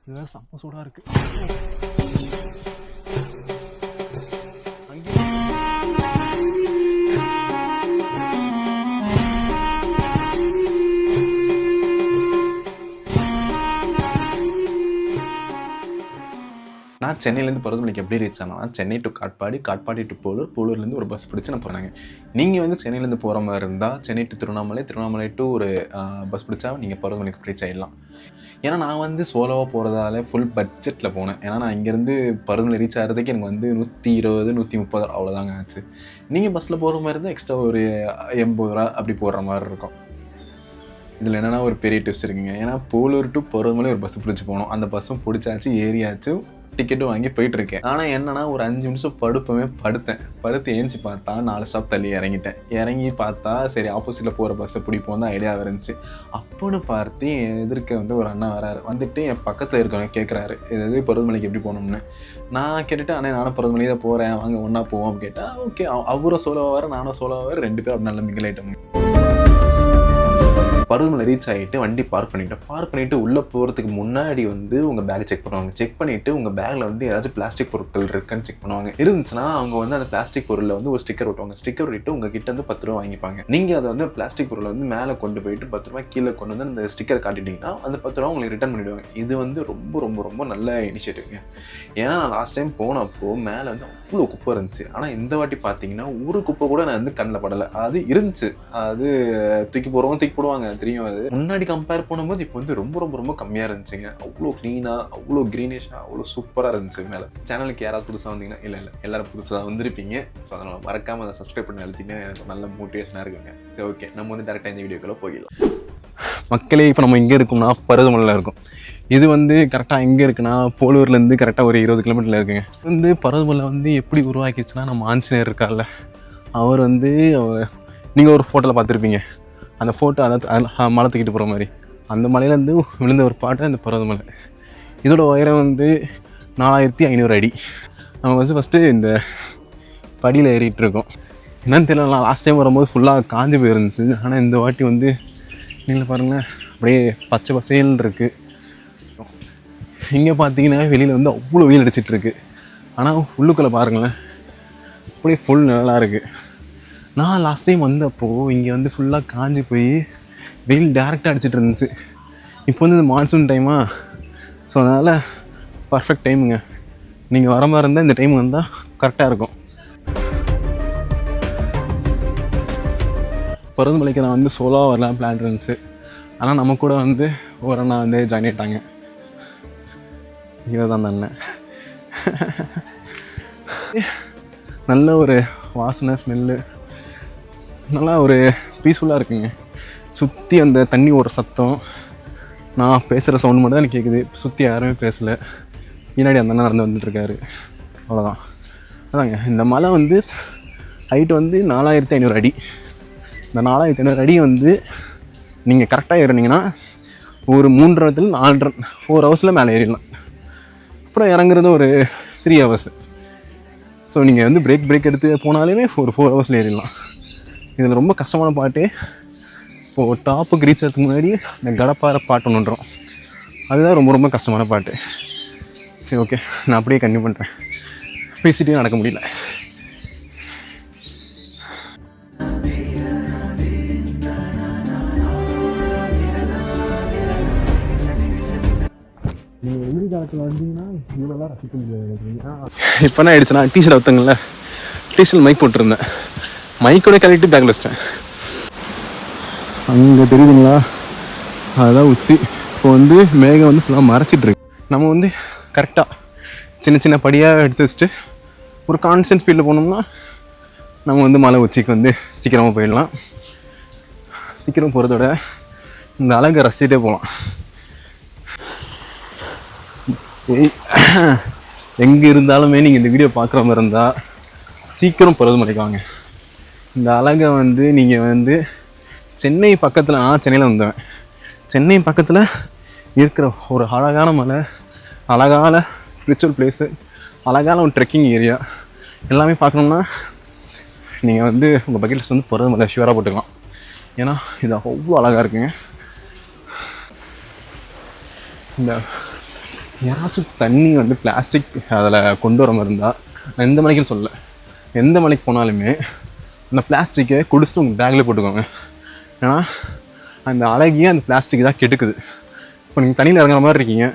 இது செம்ம சூடாக இருக்குது. நான் சென்னையிலேருந்து பருவமலைக்கு எப்படி ரீச் ஆனால் சென்னை டு காட்பாடி, காட்பாடி டு போலூர், போலூர்லேருந்து ஒரு பஸ் பிடிச்சி நான் போகிறாங்க. நீங்கள் வந்து சென்னையிலேருந்து போகிற மாதிரி இருந்தால் சென்னை டு திருவண்ணாமலை, திருவண்ணாமலை டு ஒரு பஸ் பிடிச்சா நீங்கள் பருவமலைக்கு ரீச் ஆகிடலாம். ஏன்னா நான் வந்து சோலோவாக போகிறதால ஃபுல் பட்ஜெட்டில் போனேன். ஏன்னா நான் இங்கேருந்து பருவமலை ரீச் ஆகிறதுக்கு எனக்கு வந்து 120, 130 அவ்வளோதாங்க ஆச்சு. நீங்கள் பஸ்ஸில் போகிற மாதிரி இருந்தால் எக்ஸ்ட்ரா ஒரு 80 ரூபா அப்படி போடுற மாதிரி இருக்கும். இதில் என்னென்னா ஒரு பெரிய ட்விஸ்ட் இருக்குங்க. ஏன்னா போலூர் டு பருவமலை ஒரு பஸ் பிடிச்சி போனோம். அந்த பஸ்ஸும் பிடிச்சாச்சு, ஏறியாச்சு, டிக்கெட்டும் வாங்கி போயிட்டுருக்கேன். ஆனால் என்னன்னா ஒரு 5 நிமிஷம் படுத்து ஏஞ்சி பார்த்தா 4 ஸ்டாப் தள்ளி இறங்கி பார்த்தா சரி ஆப்போசிட்டில் போகிற பஸ்ஸை பிடிப்போம் தான் ஐடியா இருந்துச்சு. அப்போன்னு பார்த்து எதிர்க்க வந்து ஒரு அண்ணா வராரு. வந்துட்டு என் பக்கத்தில் இருக்கவங்க கேட்குறாரு எதாவது பருவமலைக்கு எப்படி போகணும்னு. நான் கேட்டுட்டு அண்ணே நானும் பருவமலை தான் போகிறேன், வாங்க ஒன்றா போவோம் கேட்டால் ஓகே. அவரும் சோலோவாக நானும் சோலோவாக 2 பேரும் அப்படி நல்ல மிங்கில் ஆகிட்டோம். பருவமலை ரீச் ஆகிட்டு வண்டி பார்க் பண்ணிவிட்டு உள்ளே போகிறதுக்கு முன்னாடி வந்து உங்கள் பேக் செக் பண்ணுவாங்க. செக் பண்ணிவிட்டு உங்கள் பேக்கில் வந்து ஏதாச்சும் பிளாஸ்டிக் பொருட்கள் இருக்குன்னு செக் பண்ணுவாங்க. இருந்துச்சுன்னா அவங்க வந்து அந்த பிளாஸ்டிக் பொருளில் வந்து ஒரு ஸ்டிக்கர் ஒட்டுவாங்க. ஸ்டிக்கர் ஒட்டிட்டு உங்கள் கிட்ட வந்து 10 ரூபா வாங்கிப்பாங்க. நீங்கள் அதை வந்து பிளாஸ்டிக் பொருளை வந்து மேலே கொண்டு போயிட்டு 10 ரூபா கீழே கொண்டு வந்து அந்த ஸ்டிக்கர் காட்டிட்டீங்கன்னா அந்த 10 ரூபா உங்களுக்கு ரிட்டர்ன் பண்ணிவிடுவாங்க. இது வந்து ரொம்ப ரொம்ப ரொம்ப நல்ல இனிஷியேட்டிவ்ங்க. ஏன்னா நான் லாஸ்ட் டைம் போனப்போ மேலே வந்து அவ்வளோ குப்பை இருந்துச்சு. ஆனால் இந்த வாட்டி பார்த்தீங்கன்னா ஒரு குப்பை கூட நான் வந்து கண்ணில் படலை. அது இருந்துச்சு, அது தூக்கி போடுவாங்க தெரியும். அது முன்னாடி கம்பேர் பண்ணும்போது இப்போ வந்து ரொம்ப ரொம்ப ரொம்ப கம்மியாக இருந்துச்சுங்க. அவ்வளோ க்ளீனாக, அவ்வளோ க்ரீனிஷாக, அவ்வளோ சூப்பராக இருந்துச்சு மேலே. சேனலுக்கு யாராவது புதுசாக வந்தீங்கன்னா இல்லை எல்லாரும் புதுசாக வந்திருப்பீங்க. ஸோ அதனால் மறக்காமல் அதை சப்ஸ்கிரைப் பண்ணி அழுத்திங்கன்னா எனக்கு நல்ல மோட்டிவேஷனாக இருக்குங்க. சரி ஓகே, நம்ம வந்து டேரெக்டாக இந்த வீடியோக்குள்ளே போயிடலாம். மக்களே இப்போ நம்ம எங்கே இருக்கோம்னா பருவமலையில் இருக்கும். இது வந்து கரெக்டாக எங்கே இருக்குன்னா போலூர்லேருந்து கரெக்டாக ஒரு 20 கிலோமீட்டரில் இருக்குங்க. வந்து பருவமலை வந்து எப்படி உருவாக்கிடுச்சுன்னா நம்ம ஆஞ்சநேயர் இருக்கார்ல, அவர் வந்து நீங்கள் ஒரு ஃபோட்டோவில் பார்த்துருப்பீங்க. அந்த ஃபோட்டோ அதை மலை தூக்கிட்டு போகிற மாதிரி அந்த மலையிலேருந்து விழுந்த ஒரு பாட்டு அந்த பருவமலை. இதோட உயரம் வந்து 4500 அடி. நம்ம ஃபஸ்ட்டு இந்த படியில் ஏறிட்டு இருக்கோம். என்னன்னு தெரியல, நான் லாஸ்ட் டைம் வரும்போது ஃபுல்லாக காஞ்சி போயிருந்துச்சு. ஆனால் இந்த வாட்டி வந்து நீங்கள் பாருங்களேன் அப்படியே பச்சை பசேல்னு இருக்குது. இங்கே பார்த்தீங்கன்னா வெளியில் வந்து அவ்வளோ வெயில் அடிச்சிட்ருக்கு. ஆனால் உள்ளுக்குள்ளே பாருங்களேன் அப்படியே ஃபுல் நிழலாக இருக்குது. நான் லாஸ்ட் டைம் வந்தப்போ இங்கே வந்து ஃபுல்லாக காஞ்சி போய் வெயில் டேரெக்டாக அடிச்சிட்டு இருந்துச்சு. இப்போ வந்து இந்த மான்சூன் டைமா, ஸோ அதனால் பர்ஃபெக்ட் டைமுங்க. நீங்கள் வர மாதிரி இருந்தால் இந்த டைம் வந்தால் கரெக்டாக இருக்கும். பருவமலைக்கு நான் வந்து சோலோவாக வரலாம் பிளான் இருந்துச்சு. ஆனால் நம்ம கூட வந்து ஒரு அண்ணா வந்து ஜாயின் ஆகிட்டாங்க. இதை தான் அண்ணன் நல்ல ஒரு வாசனை, ஸ்மெல்லு, நல்லா ஒரு பீஸ்ஃபுல்லாக இருக்குங்க. சுற்றி அந்த தண்ணி ஓடுற சத்தம், நான் பேசுகிற சவுண்டு மட்டும் தான் எனக்கு கேட்குது. சுற்றி யாருமே பேசலை. பின்னாடி அந்த நடந்து வந்துட்டுருக்காரு, அவ்வளோதான். அதாங்க இந்த மலை வந்து ஹைட்டு வந்து 4500 அடி. இந்த 4500 அடி வந்து நீங்கள் கரெக்டாக ஏறினீங்கன்னா ஒரு 4 ஹவர்ஸில் மேலே ஏறிடலாம். அப்புறம் இறங்குறது ஒரு 3 ஹவர்ஸ். ஸோ நீங்கள் வந்து பிரேக் எடுத்து போனாலுமே ஒரு 4 ஹவர்ஸில் ஏறிடலாம். இதில் ரொம்ப கஷ்டமான பாட்டு, இப்போது டாப்புக்கு ரீச் ஆகிறதுக்கு முன்னாடி இந்த கடப்பாறை பாட்டு ஒன்றுன்றோம், அதுதான் ரொம்ப ரொம்ப கஷ்டமான பாட்டு. சரி ஓகே, நான் அப்படியே கண்டினியூ பண்ணுறேன். பேசிகிட்டே நடக்க முடியல. நீங்கள் வெயில் காலத்தில் வந்தீங்கன்னா இவ்வளோலாம் ரசிக்க முடியாது. இப்போ என்ன ஆயிடுச்சுன்னா டீஷர்ட் ஒருத்தங்கள டீஷர்ட் மைக் போட்டிருந்தேன், மைக்கோட கரெக்டு பேக்கில் வச்சிட்டேன். அங்கே தெரியுதுங்களா, அதுதான் உச்சி. இப்போ வந்து மேகம் வந்து ஃபுல்லாக மறைச்சிட்ருக்கு. நம்ம வந்து கரெக்டாக சின்ன சின்ன படியாக எடுத்து வச்சுட்டு ஒரு கான்ஸ்டன்ட் ஸ்பீடில் போனோம்னா நம்ம வந்து மலை உச்சிக்கு வந்து சீக்கிரமாக போயிடலாம். சீக்கிரம் போகிறதோட இந்த அழகை ரசிச்சுட்டே போகலாம். எங்கே இருந்தாலுமே நீங்கள் இந்த வீடியோ பார்க்குற மாதிரி இருந்தால் சீக்கிரம் பருவமலைக்கு வாங்க. இந்த அழகை வந்து நீங்கள் வந்து சென்னை பக்கத்தில், நான் சென்னையில் வந்தேன், சென்னை பக்கத்தில் இருக்கிற ஒரு அழகான மலை, அழகான ஸ்பிரிச்சுவல் பிளேஸு, அழகான ஒரு ட்ரெக்கிங் ஏரியா எல்லாமே பார்க்கணுன்னா நீங்கள் வந்து உங்கள் பக்கெட் லிஸ்ட் வந்து பருவமலை ஷுவராக போட்டுக்கலாம். ஏன்னா இது அவ்வளோ அழகாக இருக்குங்க. இந்த யாராச்சும் தண்ணி வந்து பிளாஸ்டிக் அதில் கொண்டு வர மாதிரி இருந்தால், நான் எந்த மலைக்குன்னு சொல்லலை, எந்த மலைக்கு போனாலுமே அந்த பிளாஸ்டிக்கை குடிச்சிட்டு உங்கள் பேக்கில் போட்டுக்கோங்க. ஏன்னா அந்த அழகியே அந்த பிளாஸ்டிக் தான் கெடுக்குது. இப்போ நீங்கள் தண்ணியில் இறங்குற மாதிரி இருக்கீங்க,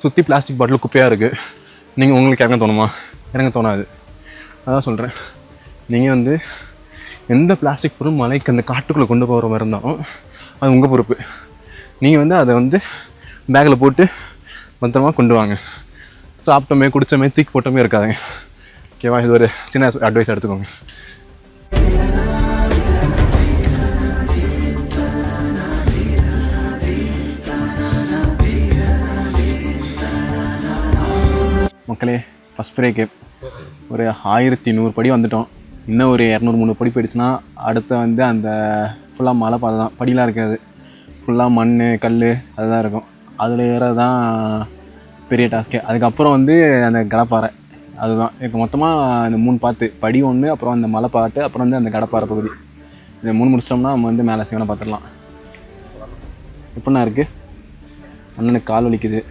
சுற்றி பிளாஸ்டிக் பாட்டில் குப்பையாக இருக்குது, நீங்கள் உங்களுக்கு இறங்க தோணுமா? இறங்க தோணாது. அதான் சொல்கிறேன், நீங்கள் வந்து எந்த பிளாஸ்டிக் பொருள் மலைக்கு அந்த காட்டுக்குள்ளே கொண்டு போகிற மாதிரி இருந்தாலும் அது உங்கள் பொறுப்பு. நீங்கள் வந்து அதை வந்து பேக்கில் போட்டு பத்திரமா கொண்டு வாங்க. சாப்பிட்டோமே குடித்தோமே தூக்கி போட்டோமே இருக்காதுங்க. ஓகேவா? இது ஒரு சின்ன அட்வைஸ் எடுத்துக்கோங்க. மக்களே, ஃபஸ்ட் பிரேக்கு ஒரு 1100 படி வந்துட்டோம். இன்னும் ஒரு 200-300 படி போயிடுச்சுன்னா அடுத்த வந்து அந்த ஃபுல்லாக மலை பாதை தான். படிலாம் இருக்காது, ஃபுல்லாக மண் கல் அதுதான் இருக்கும். அதில் ஏறது தான் பெரிய டாஸ்க்கே. அதுக்கப்புறம் வந்து அந்த கடப்பாறை, அதுதான் இப்போ மொத்தமாக இந்த 3 பாத்து, படி 1, அப்புறம் அந்த மலை பாட்டு, அப்புறம் வந்து அந்த கடப்பாறை பகுதி. இந்த 3 முடிச்சிட்டோம்னா நம்ம வந்து மேலே சிவனை பார்த்துடலாம். எப்படின்னா இருக்குது? அண்ணனுக்கு கால் வலிக்குது.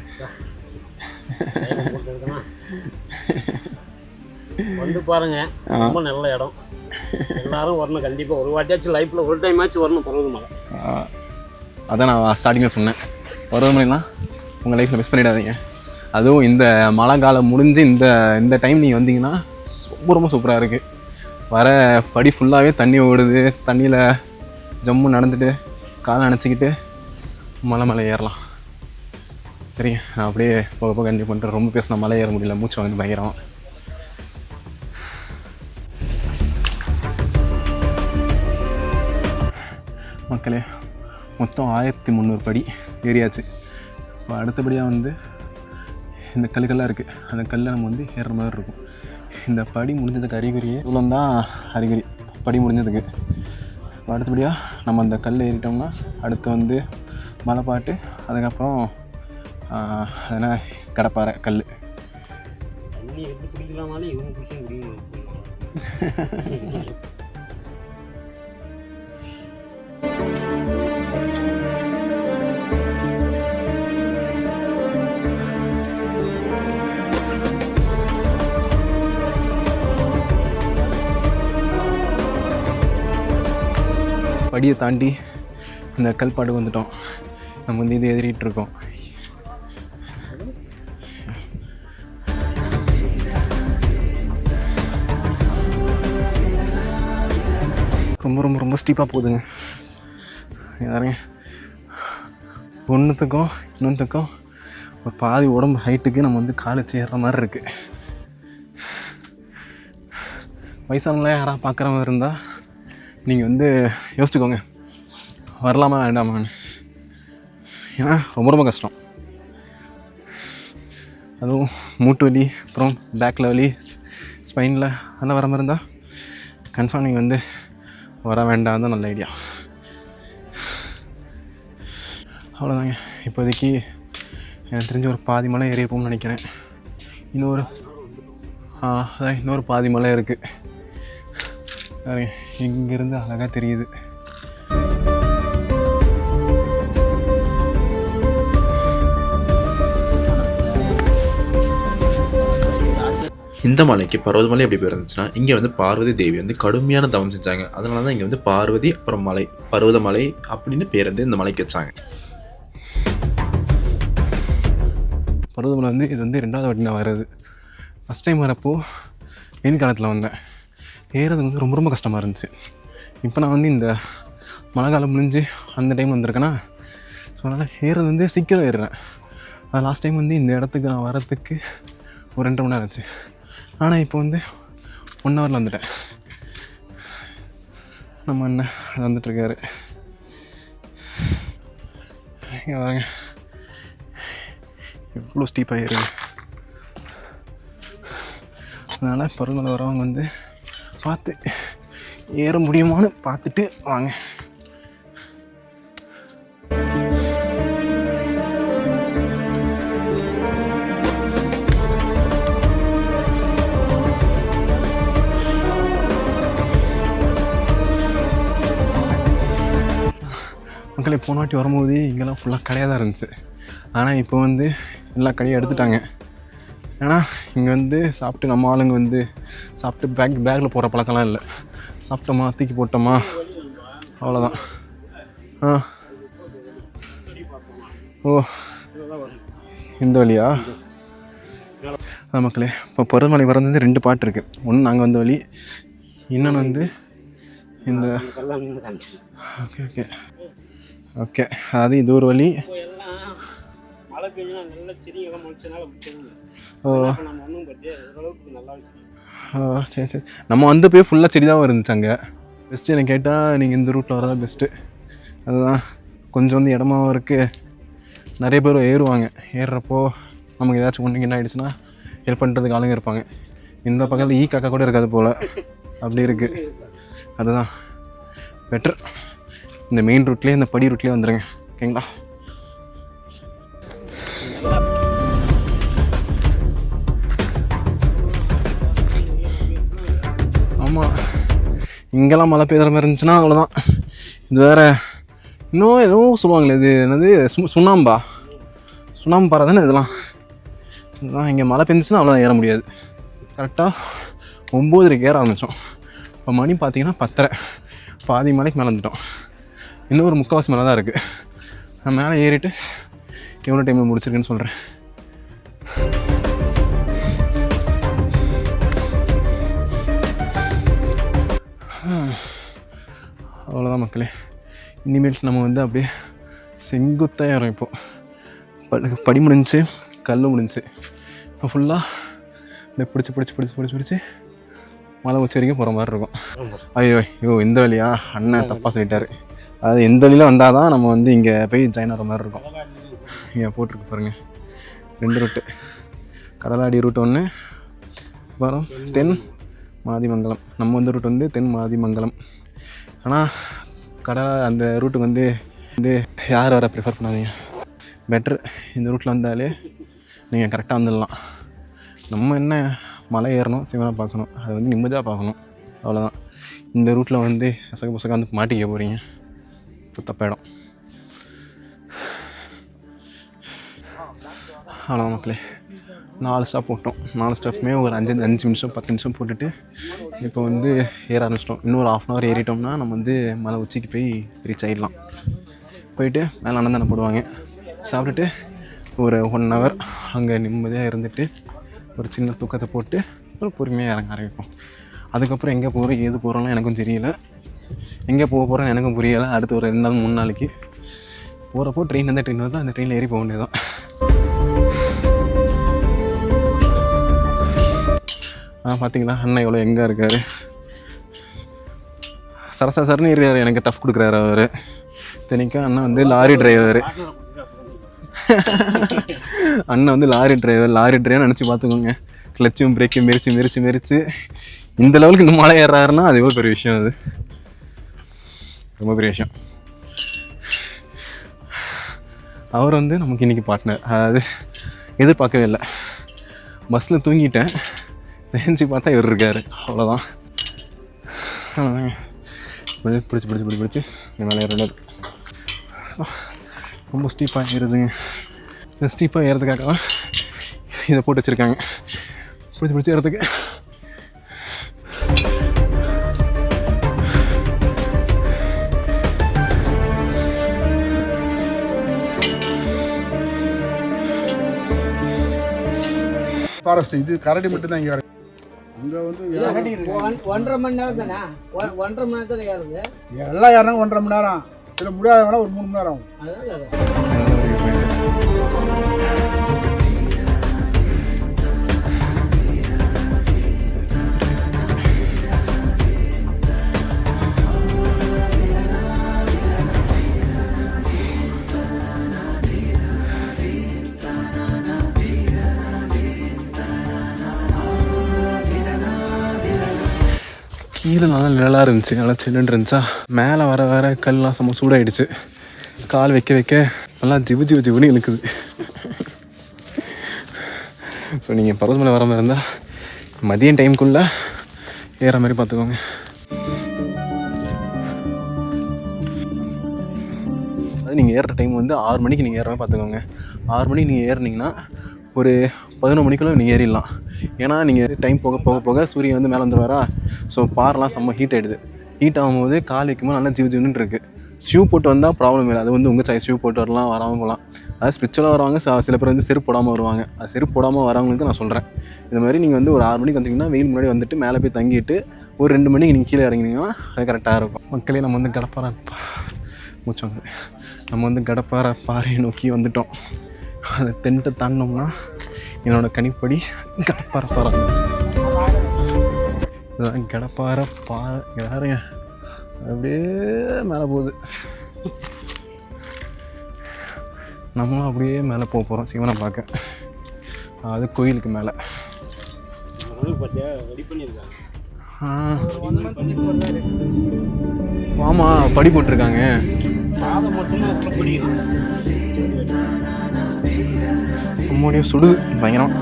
வந்து பாருங்க, ரொம்ப நல்ல இடம். எல்லாரும் வரணும் கண்டிப்பாக. ஒரு வாட்டியாச்சும் லைஃப்பில் ஒரு டைம் ஆச்சு வரணும் பருவதமலை. அதான் நான் ஸ்டார்டிங்கில் சொன்னேன், பருவதமலைலாம் உங்கள் லைஃப்பில் மிஸ் பண்ணிடாதீங்க. அதுவும் இந்த மழை காலம் முடிஞ்சு இந்த டைம் நீங்கள் வந்தீங்கன்னா ரொம்ப சூப்பராக இருக்குது. வர படி ஃபுல்லாகவே தண்ணி ஓடுது, தண்ணியில் ஜம்மு நடந்துட்டு காலை அணைச்சிக்கிட்டு மலை ஏறலாம். சரிங்க, நான் அப்படியே போக போக கண்டிப்பாக பண்ணுறேன். ரொம்ப பேசினா மலை ஏற முடியல, மூச்சு வாங்கி பயங்கரம். மக்களே, மொத்தம் 1300 படி ஏறியாச்சு. இப்போ அடுத்தபடியாக வந்து இந்த கல்லுக்கெல்லாம் இருக்குது, அந்த கல்லை நம்ம வந்து ஏறுற மாதிரி இருக்கும். இந்த படி முடிஞ்சதுக்கு அறிகுறியே இவ்வளோ தான் அறிகுறி, படி முடிஞ்சதுக்கு. இப்போ அடுத்தபடியாக நம்ம அந்த கல் ஏறிட்டோம்னா அடுத்து வந்து மலைப்பாட்டு, அதுக்கப்புறம் அதனால் கடப்பாறை கல். தண்ணி எப்படி குடிக்கலாமாலும் இவங்க குடிக்க முடியும். படியை தாண்டி இந்த கல்பாடு வந்துட்டோம். நம்ம வந்து இது எதிரிட்டு இருக்கோம். ரொம்ப ரொம்ப ரொம்ப ஸ்டீப்பாக போகுதுங்க. யாருங்க, ஒன்றுத்துக்கும் இன்னொன்றுக்கும் ஒரு பாதி உடம்பு ஹைட்டுக்கு நம்ம வந்து காலை சேர்ற மாதிரி இருக்குது. வயசானவங்களாம் யாராவது பார்க்குற மாதிரி இருந்தால் நீங்கள் வந்து யோசிச்சுக்கோங்க, வரலாமா வேண்டாமான்னு. ஏன்னா ரொம்ப ரொம்ப கஷ்டம். அதுவும் மூட்டு வலி, அப்புறம் பேக்கில் வலி, ஸ்பைனில் அதெல்லாம் வர மாதிரி இருந்தால் கன்ஃபார்ம் நீங்கள் வந்து வர வேண்டாம் தான் நல்ல ஐடியா. அவ்வளோதாங்க, இப்போதைக்கு எனக்கு தெரிஞ்ச ஒரு பாதி மலை ஏறிப்போம்னு நினைக்கிறேன். இன்னொரு பாதி மலை இருக்குது. இங்கேருந்து அழகாக தெரியுது. இந்த மலைக்கு பர்வதமலை எப்படி பேர் இருந்துச்சுன்னா, இங்கே வந்து பார்வதி தேவி வந்து கடுமையான தவம் செஞ்சாங்க. அதனால தான் இங்கே வந்து பார்வதி அப்புறம் மலை பர்வதமலை அப்படின்னு பேர் வந்து இந்த மலைக்கு வச்சாங்க. பர்வதமலை வந்து இது வந்து 2வது வாட்டி நான் வர்றது. ஃபஸ்ட் டைம் வரப்போ வெயில் காலத்தில் வந்தேன். ஏறது வந்து ரொம்ப ரொம்ப கஷ்டமாக இருந்துச்சு. இப்போ நான் வந்து இந்த மழை காலம் முடிஞ்சு அந்த டைம் வந்திருக்கேன்னா, ஸோ அதனால் ஏறது வந்து சீக்கிரம் ஏறுறேன். அது லாஸ்ட் டைம் வந்து இந்த இடத்துக்கு நான் வரத்துக்கு ஒரு 2.5 மணி நேரம் ஆச்சு. ஆனால் இப்போ வந்து 1 ஹவரில் வந்துட்டேன். நம்ம அண்ணன் வந்துட்டுருக்காரு. இங்கே வாங்க, எவ்வளோ ஸ்டீப்பாக ஏறுங்க. அதனால் பருவமலை வரவங்க வந்து பார்த்து ஏற முடியுமான்னு பார்த்துட்டு வாங்க. மக்களே, போன வாட்டி வரும்போது இங்கெல்லாம் ஃபுல்லாக கடையாக தான் இருந்துச்சு. ஆனால் இப்போ வந்து எல்லா கடையும் எடுத்துட்டாங்க. ஏன்னா இங்கே வந்து சாப்பிட்டு நம்ம ஆளுங்க வந்து சாப்பிட்டு பேக்கில் போகிற பழக்கம்லாம் இல்லை. சாப்பிட்டோமா தூக்கி போட்டோமா அவ்வளோதான். ஓ இந்த வழியா? மக்களே, இப்போ பருவமழை வரது 2 பாட்டு இருக்குது. ஒன்று நாங்கள் வந்த வழி, இன்னொன்று வந்து இந்த ஓகே ஓகே ஓகே அதாவது இது ஒரு வழி. மழை பெய்ஞ்சா நல்ல செடியெல்லாம் முளைச்சனால சரி சரி. நம்ம வந்து போய் ஃபுல்லாக செடி தான் இருந்துச்சு அங்கே. பெஸ்ட்டு எனக்கு கேட்டால் நீங்கள் இந்த ரூட்டில் வரதான் பெஸ்ட்டு. அதுதான் கொஞ்சம் வந்து இடமாவும் இருக்குது. நிறைய பேர் ஏறுவாங்க. ஏறுறப்போ நமக்கு ஏதாச்சும் ஒன்றுக்கு என்ன ஆகிடுச்சுன்னா ஹெல்ப் பண்ணுறதுக்கு ஆளுங்க இருப்பாங்க. இந்த பக்கத்தில் காக்கா கூட இருக்காது போல், அப்படி இருக்குது. அதுதான் பெட்டர். இந்த மெயின் ரூட்லேயே இந்த படி ரூட்லேயே வந்துடுங்க. ஓகேங்களா? ஆமாம், இங்கெல்லாம் மழை பெய்கிற மாதிரி இருந்துச்சுன்னா அவ்வளோதான். இது வேறு இன்னும் ஏதோ சொல்லுவாங்களே, இது என்னது சுண்ணாம்பு பாறை தானே இதெல்லாம். இதுதான் இங்கே மழை பெஞ்சிச்சுன்னா அவ்வளோதான், ஏற முடியாது. கரெக்டாக 9:30 ஏற ஆரம்பித்தோம். இப்போ மணி பார்த்திங்கன்னா 10:30. பாதி மலைக்கு மேலே வந்துட்டோம். இன்னும் ஒரு 3/4 மேலே தான் இருக்குது. நான் மேலே ஏறிட்டு எவ்வளோ டைமில் முடிச்சிருக்கேன்னு சொல்கிறேன். அவ்வளோதான் மக்களே. இனிமேல் நம்ம வந்து அப்படியே செங்குத்தாக ஏறோம். இப்போது படி முடிஞ்சு, கல் முடிஞ்சு, இப்போ ஃபுல்லாக அப்படியே பிடிச்சி மலை உச்சி வரைக்கும் போகிற மாதிரி இருக்கும். ஐயோ இந்த வழியா? அண்ணன் தப்பாக சொல்லிட்டாரு. அதாவது எந்த வழியில் வந்தால் தான் நம்ம வந்து இங்கே போய் ஜாயின் ஆகிற மாதிரி இருக்கும். இங்கே போட்டிருக்கு பாருங்கள், 2 ரூட்டு. கடலாடி ரூட் ஒன்று, அப்புறம் தென் மாதிமங்கலம். நம்ம வந்து ரூட் வந்து தென் மாதிமங்கலம். ஆனால் அந்த ரூட்டுக்கு வந்து யார் வர ப்ரிஃபர் பண்ணாதீங்க. பெட்ரு இந்த ரூட்டில் வந்தாலே நீங்கள் கரெக்டாக வந்துடலாம். நம்ம என்ன மலை ஏறணும், சிவனை பார்க்கணும், அதை வந்து நிம்மதியாக பார்க்கணும், அவ்வளோதான். இந்த ரூட்டில் வந்து பசங்க வந்து மாட்டிக்க போகிறீங்க, இப்போ தப்பாயிடும். அவ்வளோதான் மக்களே. 4 ஸ்டாப் போட்டோம். 4 ஸ்டாப்புமே ஒரு 5 நிமிஷம் 10 நிமிஷம் போட்டுட்டு இப்போ வந்து ஏற ஆரம்பிச்சிட்டோம். இன்னொரு 1/2 hour ஏறிட்டோம்னா நம்ம வந்து மலை உச்சிக்கு போய் ரீச் ஆகிடலாம். போயிட்டு மேலே அன்னதானம் போடுவாங்க. சாப்பிட்டுட்டு ஒரு 1 hour அங்கே நிம்மதியாக இருந்துட்டு ஒரு சின்ன தூக்கத்தை போட்டு ஒரு பொறுமையாக இறங்க ஆரம்பிப்போம். அதுக்கப்புறம் எங்கே போகிறோம் ஏது போகிறோம்லாம் எனக்கும் தெரியல, எங்கே போக போகிறோன்னு எனக்கும் புரியலை. அடுத்து ஒரு 2 நாள் 3 நாளைக்கு போகிறப்போ ட்ரெயின் வருதோ அந்த ட்ரெயினில் ஏறி போக வேண்டியதான். பார்த்தீங்களா அண்ணன் எவ்வளோ எங்கே இருக்கார். சரசரன்னு இருக்கார், எனக்கு டஃப் கொடுக்குறாரு அவர். இத்தனைக்கும் அண்ணன் வந்து லாரி டிரைவர். அண்ணன் வந்து லாரி டிரைவர் நினச்சி பார்த்துக்கோங்க. கிளச்சும் பிரேக்கும் மெரிச்சு இந்த லெவலுக்கு இந்த மலை ஏறாருன்னா அது எவ்வளோ பெரிய விஷயம். அது ரொம்ப பெரிய விஷயம். அவர் வந்து நமக்கு இன்றைக்கி பார்ட்னர். அதாவது எதிர்பார்க்கவே இல்லை. பஸ்ஸில் தூங்கிட்டேன், தெரிஞ்சு பார்த்தா இவர் இருக்கார். அவ்வளோதாங்க. பிடிச்சி மேலே ஏறது ரொம்ப ஸ்டீப்பாக ஏறுதுங்க. இந்த ஸ்டீப்பாக ஏறதுக்காக தான் இதை போட்டு வச்சுருக்காங்க, பிடிச்சி ஏறதுக்கு. ஃபாரஸ்ட் இது கரடி மட்டும் தான் இங்கே அங்கே வந்து 1.5 மணி நேரம் தானே? 1.5 மணி நேரத்தில் ஏறுது. எல்லாம் ஏறினாங்க 1.5 மணி நேரம். சில முடியாதவங்க ஒரு 3 மணி நேரம் ஆகும். கீழே நல்லா நிழலாக இருந்துச்சு, நல்லா சில்லுன்னு இருந்துச்சா. மேலே வர கல்லாம் செம்ம சூடாகிடுச்சு. கால் வைக்க நல்லா ஜிவுன்னு இழுக்குது. ஸோ நீங்கள் பருவமலை வர மாதிரி இருந்தால் மதியம் டைமுக்குள்ளே ஏற மாதிரி பார்த்துக்கோங்க. அதாவது நீங்கள் ஏறுற டைம் வந்து 6 மணிக்கு நீங்கள் ஏறுற பார்த்துக்கோங்க. 6 மணிக்கு நீங்கள் ஏறினீங்கன்னா ஒரு 11 மணிக்குள்ளே நீங்கள் ஏறிடலாம். ஏன்னா நீங்கள் டைம் போக போக போக சூரியன் வந்து மேலே வந்துடுவாரா. ஸோ பாரெலாம் செம்ம ஹீட் ஆகிடுது. ஹீட் ஆகும்போது கால் வைக்கும்போது நல்லா ஜிவ் இருக்குது. ஷூ போட்டு வந்தால் ப்ராப்ளம் இல்லை, அது வந்து உங்கள் சாய்ஸ். ஷூ போட்டு வரலாம், வராமல் போகலாம். அதாவது ஸ்பிரிச்சுவலாக வருவாங்க, சில பேர் வந்து செருப்பு போடாமல் வருவாங்க. அது செருப்பு போடாமல் வரவங்களுக்கு நான் சொல்கிறேன். இது மாதிரி நீங்கள் வந்து ஒரு 6 மணிக்கு வந்தீங்கன்னா வெயில் முன்னாடி வந்துட்டு மேலே போய் தங்கிட்டு ஒரு 2 மணிக்கு நீங்கள் கீழே இறங்கினீங்கன்னா அது கரெக்டாக இருக்கும். மக்களே, நம்ம வந்து கடப்பாறை மூச்சு நம்ம வந்து கடப்பாறை பாறையை நோக்கி வந்துட்டோம். அதை தென்ட்டை தாண்டினோம்னா என்னோடய கணிப்படி கடப்பாறை பாறை இருந்துச்சு. இதுதான் கடப்பாறை பாறை. யாருங்க அப்படியே மேலே போகுது. நம்மளும் அப்படியே மேலே போக போகிறோம் சிவனை பார்க்க. அது கோயிலுக்கு மேலே. ஆமாம், படி போட்டிருக்காங்க. அம்மாடியும் சுடுது பயங்கரம்.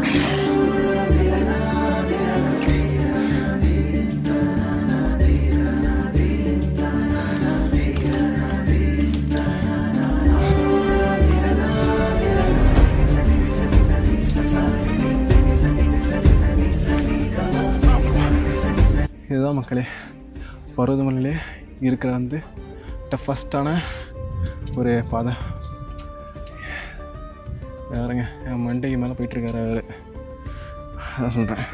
இதுதான் மக்களே பர்வதமலையிலே இருக்கிற வந்து டஃபஸ்டான ஒரு பாதை. யாருங்க என் மண்டைக்கு மேலே போயிட்டுருக்காரு அவர். அதான் சொல்கிறேன்,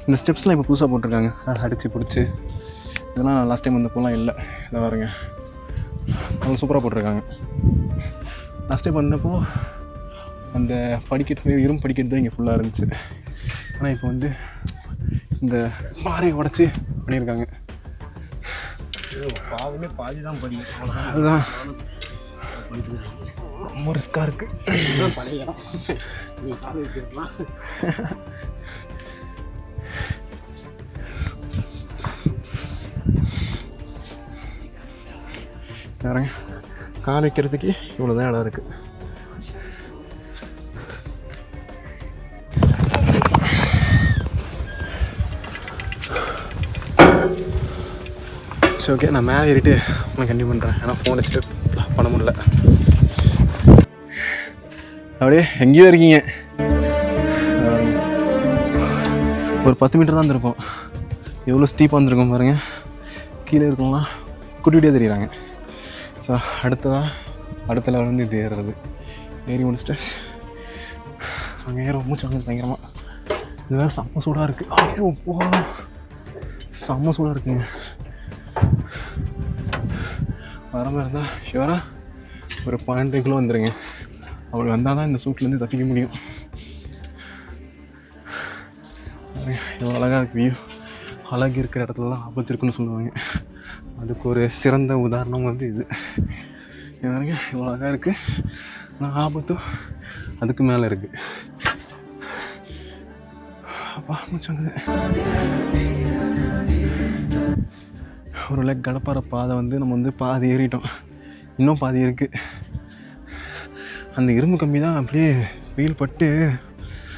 இந்த ஸ்டெப்ஸ்லாம் இப்போ புதுசாக போட்டிருக்காங்க. அடித்து பிடிச்சி இதெல்லாம் நான் லாஸ்ட் டைம் வந்தப்போலாம் இல்லை. இதை பாருங்க, நல்லா சூப்பராக போட்டிருக்காங்க. லாஸ்ட் டைம் வந்தப்போ அந்த படிக்கட்டு இரும்பு படிக்கட்டு தான் இங்கே ஃபுல்லாக இருந்துச்சு. ஆனால் இப்போ வந்து இந்த பாறையை உடச்சி பண்ணியிருக்காங்க. பாதி தான் படி. அதுதான் ரொம்ப ரிஸ்காக இருக்குது. பழைய இடம் நீங்கள் கால் வைக்கலாம். பாருங்க, கால் வைக்கிறதுக்கு இவ்வளோ தான் இடம் இருக்குது. சரி, ஓகே, நான் மேலே ஏறிட்டு நான் கண்டிப்பாக பண்ணுறேன். ஏன்னா ஃபோன் வச்சுட்டு பண்ண முடியல. அப்படியே எங்கேயோ இருக்கீங்க. ஒரு 10 மீட்டர் தான் இருந்திருப்போம். எவ்வளோ ஸ்டீப்பாக வந்துருக்கோம் பாருங்கள். கீழே இருக்கவங்களாம் குட்டி குட்டியாக தெரியுறாங்க. ஸோ அடுத்த லெவல் வந்து இது ஏறுறது. ஏறி முடிச்சுட்டு அங்கே ஏற மூச்சு வாங்க பயங்கரமாக. இது வேறு செம்ம சூடாக இருக்குது. ஐயோ போ, செம்ம சூடாக இருக்குங்க. வர மாதிரி இருந்தால் ஷுவராக ஒரு 12 கிலோ வந்துடுங்க. அப்படி வந்தால் தான் இந்த சூட்லேருந்து தப்பிக்க முடியும். எவ்வளோ அழகாக இருக்கு வியூ. அழகு இருக்கிற இடத்துலலாம் ஆபத்து இருக்குன்னு சொல்லுவாங்க. அதுக்கு ஒரு சிறந்த உதாரணம் வந்து இது. பாருங்க, இவ்வளோ அழகாக இருக்குது. ஆனால் ஆபத்தும் அதுக்கு மேலே இருக்குது. அப்பா மூச்சாங்குது. ஒரு லைக் கடப்பாறை பாதை வந்து நம்ம வந்து பாதி ஏறிட்டோம். இன்னும் பாதி இருக்குது. அந்த இரும்பு கம்பி தான் அப்படியே வெயில் பட்டு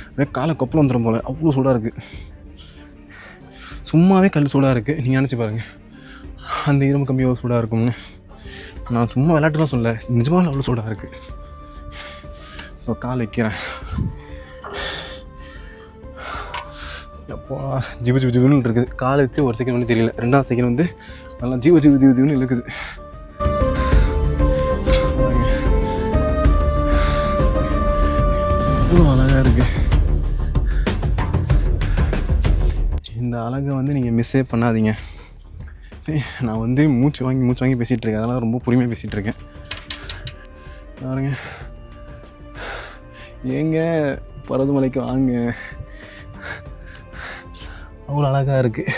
அப்படியே காலை கொப்பளம் வந்துடும் போல். அவ்வளோ சூடாக இருக்குது. சும்மாவே கல் சூடாக இருக்குது. நீங்கள் நினச்சி பாருங்கள் அந்த இரும்பு கம்பி எவ்வளோ சூடாக இருக்கும்னு. நான் சும்மா விளையாட்டுலாம் சொல்ல, நிஜமாக அவ்வளோ சூடாக இருக்குது. இப்போ கால் வைக்கிறேன். அப்போ ஜிவுன்னு இருக்குது. காலை வச்சு ஒரு செகண்ட் வந்து தெரியல. 2வது செகண்ட் வந்து நல்லா ஜிவுன்னு இருக்குது. அழகாக இருக்குது. இந்த அழகை வந்து நீங்கள் மிஸ்ஸே பண்ணாதீங்க. சரி, நான் வந்து மூச்சு வாங்கி பேசிகிட்டு இருக்கேன். அதெல்லாம் ரொம்ப பொறுமையாக பேசிகிட்டு இருக்கேன். பாருங்க, ஏங்க பர்வதமலைக்கு வாங்க, அவ்வளோ அழகாக இருக்குது.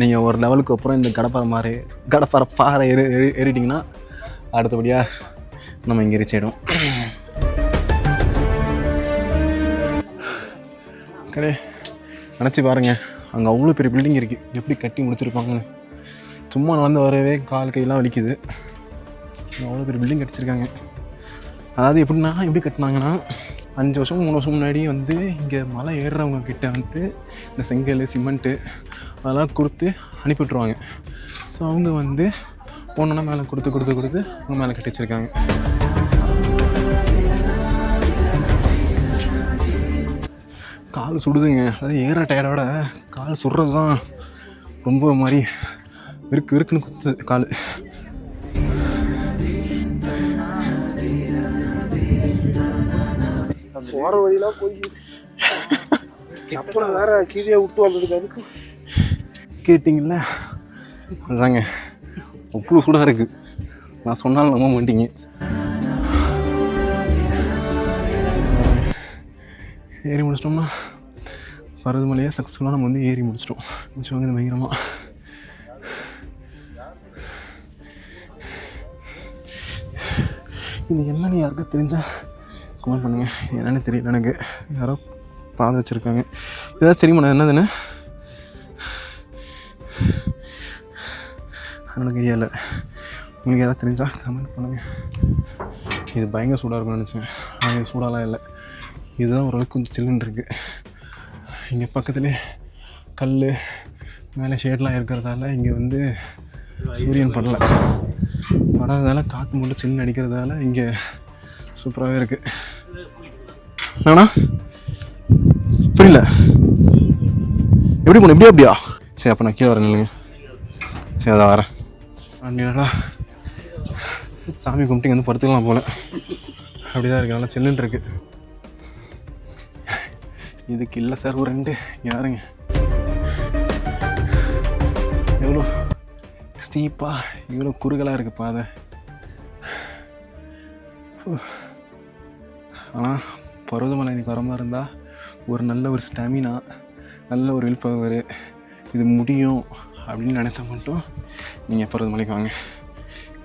நீங்கள் ஒரு லெவலுக்கு அப்புறம் இந்த கடப்பாறை பாறை ஏறிட்டிங்கன்னா அடுத்தபடியாக நம்ம இங்கே ரீச் ஆகிடும். கடை நினச்சி பாருங்கள், அங்கே அவ்வளோ பெரிய பில்டிங் இருக்குது. எப்படி கட்டி முடிச்சிருப்பாங்கன்னு. சும்மா நடந்து வரவே கால் கையெல்லாம் வலிக்குது. அவ்வளோ பெரிய பில்டிங் கட்டிச்சிருக்காங்க. அதாவது எப்படி கட்டினாங்கன்னா, 5 வருஷம் 3 வருஷம் முன்னாடி வந்து இங்கே மலை ஏறுறவங்க கிட்ட வந்து இந்த செங்கல் சிமெண்ட்டு அதெல்லாம் கொடுத்து அனுப்பிவிட்ருவாங்க. ஸோ அவங்க வந்து ஒன்றா மேலே கொடுத்து அவங்க மேலே கட்டி வச்சுருக்காங்க. கால் சுடுதுங்க. அதாவது ஏற டயர்டோட கால் சுடுறது தான் ரொம்ப மாதிரி இருக்குன்னு குத்துது கால். போகிற வழியெலாம் போய் அப்புறம் வேற கீழே விட்டு வந்ததுக்கு அதுக்கு கேட்டிங்கள அதுதாங்க அவ்வளோ சூடாக இருக்குது. நான் சொன்னாலும் நம்ப மாட்டீங்க. ஏறி முடிச்சிட்டோம்னா பருவமலையை சக்ஸஸ்ஃபுல்லாக நம்ம வந்து ஏறி முடிச்சிட்டோம். கொஞ்சம் வந்து பயங்கரமாக இது என்னன்னு யாருக்கும் தெரிஞ்சால் கமெண்ட் பண்ணுங்கள். என்னென்னு தெரியல எனக்கு. யாரோ பாதை வச்சுருக்காங்க. ஏதாவது சரிம்மா என்னதுன்னு எனக்கு ஐடியா இல்லை. உங்களுக்கு யாராவது தெரிஞ்சால் கமெண்ட் பண்ணுங்கள். இது பயங்கர சூடாக இருக்கும்னு நினச்சேன். ஆனால் இது சூடாலாம் இல்லை. இதுதான் ஓரளவுக்கு கொஞ்சம் சில்லுன்னு இருக்குது. இங்கே பக்கத்துலேயே கல் மேலே ஷேட்லாம் இருக்கிறதால இங்கே வந்து சூரியன் படாததால் காற்று மட்டும் சில்லுன்னு அடிக்கிறதால இங்கே சூப்பராகவே இருக்குது. ஆனா புரியல எப்படி போன எப்படியா? சரி அப்போ நான் கீழே வரேன் இல்லைங்க. சரி அதான் வரேன். அப்படின்னா சாமி கும்பிட்டு வந்து படுத்துக்கலாம் போல். அப்படிதான் இருக்கு. நல்லா சில்லுன்னு இருக்கு. இதுக்கு இல்லை சார் ஒரு 2 யாருங்க எவ்வளோ ஸ்டீப்பாக இவ்வளோ குறுகலாக இருக்குது பாதை. ஆனால் பருவதமலை எனக்கு வர மாதிரி இருந்தால் ஒரு நல்ல ஒரு ஸ்டாமினா, நல்ல ஒரு வில் பவர், இது முடியும் அப்படின்னு நினச்சா மட்டும் நீங்கள் பருவதமலைக்கு வாங்க.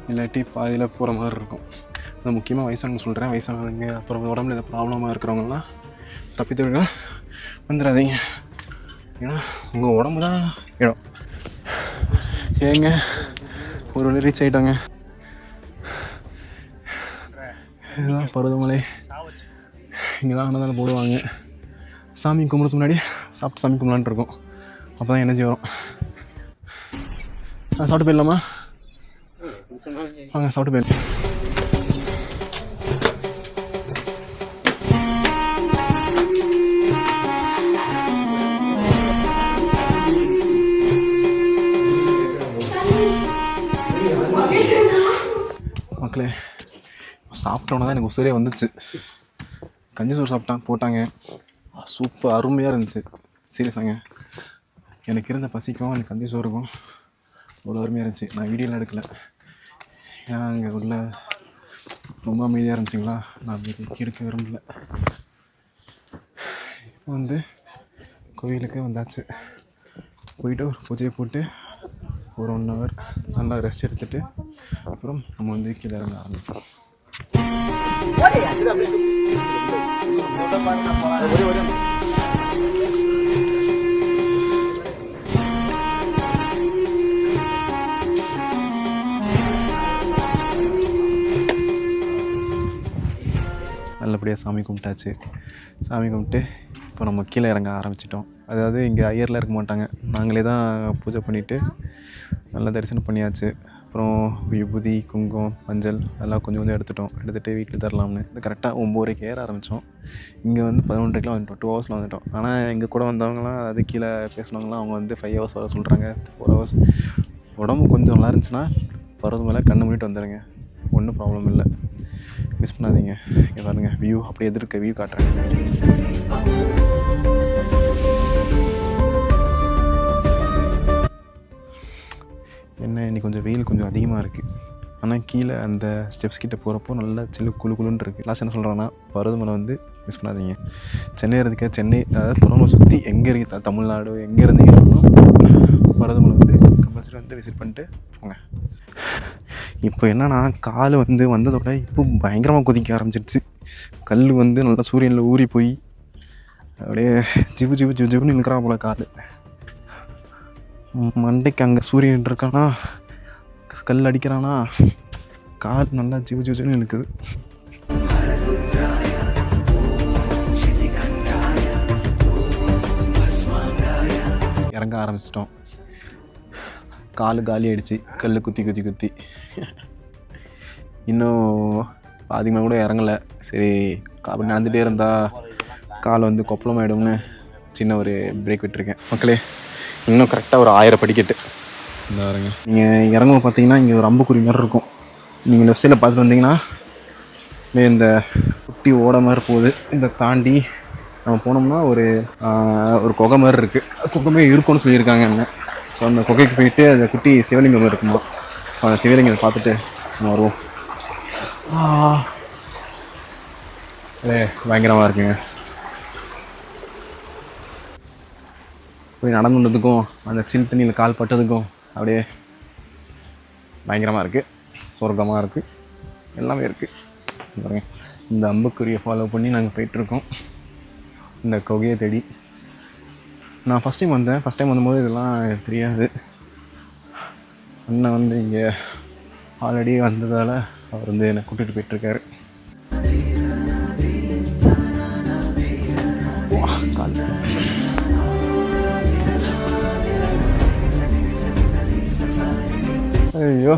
இல்லாட்டி பாதியில் போகிற மாதிரி இருக்கும். அது முக்கியமாக வயசானவங்க சொல்கிறேன். வயசானவங்க அப்புறம் உடம்புல எதாவது ப்ராப்ளமாக இருக்கிறவங்கலாம் தப்பித்தவர்கள் வந்துடாதீங்க. ஏன்னா உங்கள் உடம்பு தான் இடம். ஏங்க ஒரு வழி ரீச் ஆகிட்டாங்க. இதுதான் பருவதமலை. இங்கே தான் அன்னதானம் போடுவாங்க. சாமி கும்பிட்றதுக்கு முன்னாடி சாப்பிட்டு சாமி கும்பிடலான்ட்டு இருக்கும். அப்போ தான் எனர்ஜி வரும். சாப்பிட்டு போயிடலாமா? வாங்க சாப்பிட்டு போயிடலாம். மக்களே சாப்பிட்டோன்னா தான் எனக்கு உசுரே வந்துச்சு. கஞ்சி சோறு போட்டாங்க. சூப்பர் அருமையாக இருந்துச்சு. சீரியஸாங்க எனக்கு இருந்த பசிக்கும் எனக்கு கஞ்சி சோறுக்கும் அவ்வளோ அருமையாக இருந்துச்சு. நான் வீடியோலாம் எடுக்கலை. ஏன்னா அங்கே உள்ள ரொம்ப அமைதியாக இருந்துச்சுங்களா. நான் அமைதிக்கு எடுக்க விரும்பல. இப்போ வந்து கோவிலுக்கு வந்தாச்சு. போயிட்டு ஒரு பூஜையை போட்டு ஒரு 1 hour நல்லா ரெஸ்ட் எடுத்துகிட்டு அப்புறம் நம்ம வந்து கீழே இறங்க ஆரம்பிப்போம். நல்லபடியாக சாமி கும்பிட்டாச்சு. சாமி கும்பிட்டு இப்போ நம்ம கீழே இறங்க ஆரம்பிச்சிட்டோம். அதாவது இங்கே ஐயர்லாம் இருக்க மாட்டாங்க. நாங்களே தான் பூஜை பண்ணிவிட்டு நல்லா தரிசனம் பண்ணியாச்சு. அப்புறம் விபூதி, குங்குமம், மஞ்சள் எல்லாம் கொஞ்சம் எடுத்துகிட்டு வீட்டில் தரலாம்னு. இது கரெக்டாக 9:30 ஏற ஆரம்பித்தோம். இங்கே வந்து 11:30 வந்துட்டோம். 2 hours வந்துட்டோம். ஆனால் எங்கள் கூட வந்தவங்களாம் அது கீழே பேசுனவங்களாம் அவங்க வந்து 5 hours வர சொல்கிறாங்க, 4 hours. உடம்பு கொஞ்சம் நல்லா இருந்துச்சுன்னா பருவதமலை கண்ணு மூடிட்டு வந்துடுங்க. ஒன்றும் ப்ராப்ளம் இல்லை. மிஸ் பண்ணாதீங்க. இங்கே பாருங்கள் வியூ அப்படியே எதிர்க்க வியூ காட்டுறேன். என்ன இன்னைக்கு கொஞ்சம் வெயில் கொஞ்சம் அதிகமாக இருக்குது. ஆனால் கீழே அந்த ஸ்டெப்ஸ் கிட்டே போகிறப்போ நல்லா குளுன்னு இருக்குது. லாஸ்ட் என்ன சொல்கிறேன்னா பருவதமலை வந்து மிஸ் பண்ணாதீங்க. சென்னை இருந்துக்க அதாவது பருவமலை சுற்றி எங்கே இருக்குது தமிழ்நாடு எங்கே இருந்தீங்கன்னாலும் பருவதமலை வந்து கம்பல்சரி வந்து விசிட் பண்ணிட்டு போங்க. இப்போ என்னன்னா கால் வந்து வந்ததோட இப்போ பயங்கரமாக கொதிக்க ஆரம்பிச்சிடுச்சு. கல் வந்து நல்லா சூரியனில் ஊறி போய் அப்படியே ஜிவுன்னு நிற்கிறா போல கால். மண்டைக்கு அங்கே சூரியன் இருக்கானா கல் அடிக்கிறானா கால் நல்லா ஜிவுன்னு இருக்குது. இறங்க ஆரம்பிச்சிட்டோம். கால் காலி ஆகிடுச்சு, கல் குத்தி குத்தி குத்தி. இன்னும் அதிகமாக கூட இறங்கலை. சரி அப்படி நடந்துகிட்டே இருந்தால் கால் வந்து கொப்பளமாயிடும்னு சின்ன ஒரு பிரேக் விட்டுருக்கேன். மக்களே, இன்னும் கரெக்டாக ஒரு 1000 படிக்கட்டு இந்த வரங்க. நீங்கள் இறங்கும் பார்த்தீங்கன்னா இங்கே ஒரு அம்புக்குறி மாதிரி இருக்கும். நீங்கள் லெஃப்ட் சைடில் பார்த்துட்டு வந்தீங்கன்னா இந்த குட்டி ஓட மாதிரி போகுது. இதை தாண்டி நம்ம போனோம்னா ஒரு குகை மாதிரி இருக்குது. குகை இருக்கும்னு சொல்லியிருக்காங்க என்ன. ஸோ அந்த குகைக்கு போயிட்டு அந்த குட்டி சிவலிங்கம் இருக்குமா, அந்த சிவலிங்கத்தை பார்த்துட்டு நம்ம வருவோம். பயங்கரமாக இருக்குங்க. போய் நடந்து வந்ததுக்கும் அந்த சில் தண்ணியில் கால் பட்டதுக்கும் அப்படியே பயங்கரமாக இருக்குது, சொர்க்கமாக இருக்குது, எல்லாமே இருக்குது. பாருங்க, இந்த அம்புக்குறியை ஃபாலோ பண்ணி நாங்கள் போயிட்டுருக்கோம் இந்த குகையை தேடி. நான் ஃபஸ்ட் டைம் வந்தபோது இதெல்லாம் எனக்கு தெரியாது. அண்ணன் வந்து இங்கே ஆல்ரெடி வந்ததால் அவர் வந்து என்னை கூட்டிகிட்டு போயிட்டுருக்காரு. ஐயோ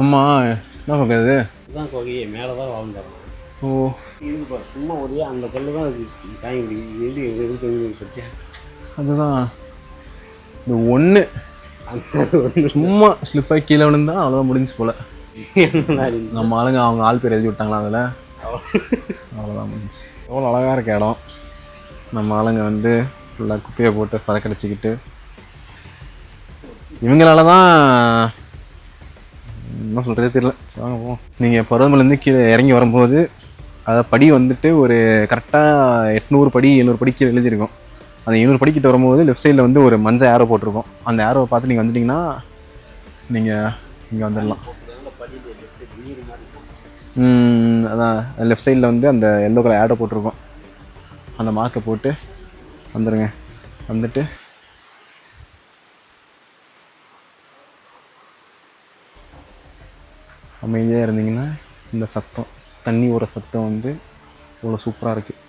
அம்மா, என்ன பார்க்குறது? இதுதான் குகையே, மேலே தான் வாழ்ந்துடுறோம். ஓ, இது சும்மா ஒரே அந்த கல்லு தான் தாங்கி பற்றியா. அதுதான் இந்த ஒன்று சும்மா ஸ்லிப்பாகி கீழே விழுந்தா அவ்வளோதான் முடிஞ்சு போல். நம்ம ஆளுங்க அவங்க ஆள் பேர் எழுதி விட்டாங்களா அதில், அவ்வளோதான் முடிஞ்சு. எவ்வளோ அழகாக இருக்க இடம். நம்ம ஆளுங்க வந்து ஃபுல்லாக குப்பையை போட்டு சரக்கடிச்சிக்கிட்டு, இவங்களால தான் என்ன சொல்கிறதே தெரியல. வாங்க போவோம். நீங்கள் பருவமலேருந்து கீழே இறங்கி வரும்போது அதை படி வந்துட்டு ஒரு கரெக்டாக 800 படி 700 படி கீழே எழுதியிருக்கோம். அந்த 700 படிக்கிட்டு வரும்போது லெஃப்ட் சைடில் வந்து ஒரு மஞ்சள் ஏரோ போட்டிருக்கோம். அந்த ஏரோவை பார்த்து நீங்கள் வந்துட்டிங்கன்னா நீங்கள் இங்கே வந்துடலாம். அதான் லெஃப்ட் சைடில் வந்து அந்த எல்லோ கலர் ஏரோ போட்டிருக்கோம். அந்த மார்க்கை போட்டு வந்துடுங்க. வந்துட்டு அமைதியாக இருந்தீங்கன்னா இந்த சத்தம், தண்ணி ஓர சத்தம் வந்து அவ்வளோ சூப்பராக இருக்குது.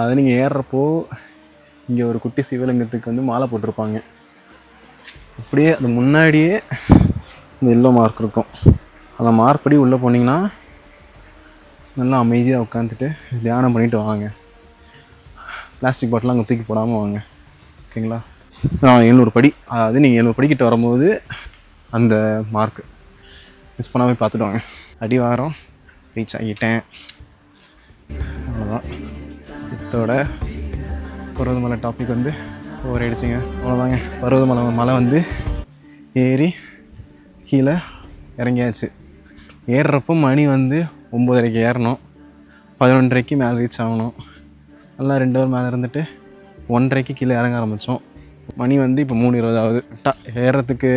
அது நீங்கள் ஏறுறப்போ இங்கே ஒரு குட்டி சிவலிங்கத்துக்கு வந்து மாலை போட்டிருப்பாங்க. அப்படியே அது முன்னாடியே இந்த எல்லோ மார்க் இருக்கும். அந்த மார்க் படி உள்ளே போனீங்கன்னா நல்லா அமைதியாக உட்காந்துட்டு தியானம் பண்ணிவிட்டு வாங்க. பிளாஸ்டிக் பாட்டிலாம் அங்கே தூக்கி போடாமல் வாங்க, ஓகேங்களா? 700 படி, அதாவது நீங்கள் 700 படிக்கிட்ட வரும்போது அந்த மார்க்கு மிஸ் பண்ணாமல் பார்த்துட்டு வாங்க. அடிவாரம் ரீச் ஆகிட்டேன். அவ்வளோதான், இதோட பருவதமலை டாபிக் வந்து ஓவர் ஆகிடுச்சிங்க. அவ்வளோதாங்க, பருவதமலை மலை வந்து ஏறி கீழே இறங்கியாச்சு. ஏறுறப்போ மணி வந்து 9:30க்கு ஏறணும், 11:30க்கு மேலே ரீச் ஆகணும். நல்லா 2 ஹவர் மேலே இருந்துட்டு 1:30க்கு கீழே இறங்க ஆரம்பித்தோம். மணி வந்து இப்போ 3:20 ஆகுது. கரெக்டாக ஏறுறதுக்கு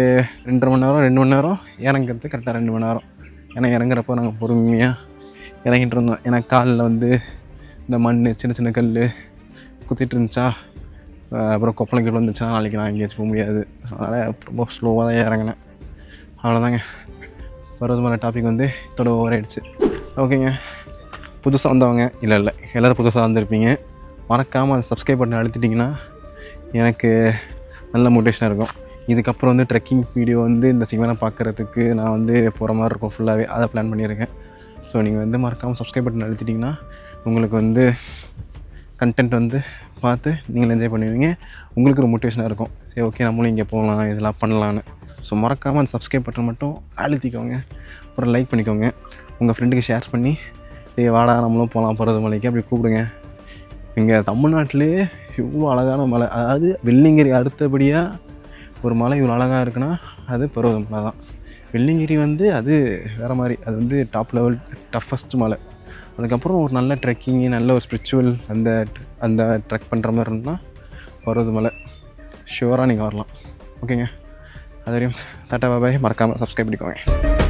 2.5 மணி நேரம், 2 மணி நேரம், இறங்கிறதுக்கு கரெக்டாக 2 மணி நேரம். ஏன்னா இறங்குறப்போ நாங்கள் பொறுமையாக இறங்கிட்டு இருந்தோம். ஏன்னா காலில் வந்து இந்த மண் சின்ன சின்ன கல் குத்திட்டு இருந்துச்சா, அப்புறம் கொப்பளங்கள் வந்துச்சுன்னா நாளைக்கு நான் எங்கேயாச்சும் போக முடியாது. அதனால் ரொம்ப ஸ்லோவாக தான் இறங்கினேன். அவ்வளோதாங்க, பருவதமலை டாபிக் வந்து இதோட ஓவர் ஆகிடுச்சு. ஓகேங்க, புதுசாக வந்தவங்க இல்லை எல்லோரும் புதுசாக வந்திருப்பீங்க. மறக்காமல் அதை சப்ஸ்கிரைப் பண்ணி அழுத்திட்டிங்கன்னா எனக்கு நல்ல மோட்டிவேஷனாக இருக்கும். இதுக்கப்புறம் வந்து ட்ரெக்கிங் வீடியோ வந்து இந்த சிக்மெண்ட்டை பார்க்குறதுக்கு நான் வந்து போகிற மாதிரி இருக்கும் ஃபுல்லாகவே, அதை பிளான் பண்ணியிருக்கேன். ஸோ நீங்கள் வந்து மறக்காமல் சப்ஸ்கிரைப் பண்ணி அழுத்திட்டிங்கன்னா உங்களுக்கு வந்து கண்டென்ட் வந்து பார்த்து நீங்கள் என்ஜாய் பண்ணுவீங்க. உங்களுக்கு ஒரு மோட்டிவேஷனாக இருக்கும். சரி, ஓகே, நம்மளும் இங்கே போகலாம், இதெல்லாம் பண்ணலான்னு. ஸோ மறக்காமல் அந்த சப்ஸ்கிரைப் பட்டன் மட்டும் அழுத்திக்கோங்க. அப்புறம் லைக் பண்ணிக்கோங்க. உங்கள் ஃப்ரெண்டுக்கு ஷேர் பண்ணி வாடா நம்மளும் போகலாம் பருவதமலைக்கு அப்படி கூப்பிடுங்க. இங்கே தமிழ்நாட்டிலே இவ்வளோ அழகான மலை, அதாவது வெள்ளிங்கிரி அடுத்தபடியாக ஒரு மலை இவ்வளோ அழகாக இருக்குன்னா அது பருவதமலை தான். வெள்ளிங்கிரி வந்து அது வேறு மாதிரி, அது வந்து டாப் லெவல் டஃபஸ்ட் மலை. அதுக்கப்புறம் ஒரு நல்ல ட்ரெக்கிங்கு, நல்ல ஒரு ஸ்பிரிச்சுவல் அந்த ட்ரெக் பண்ணுற மாதிரி இருந்ததுன்னா பருவதமலை ஷுவராக நீங்கள் வரலாம். ஓகேங்க, அது வரையும் டாட்டா பாய். மறக்காமல் சப்ஸ்கிரைப் பண்ணிக்கோங்க.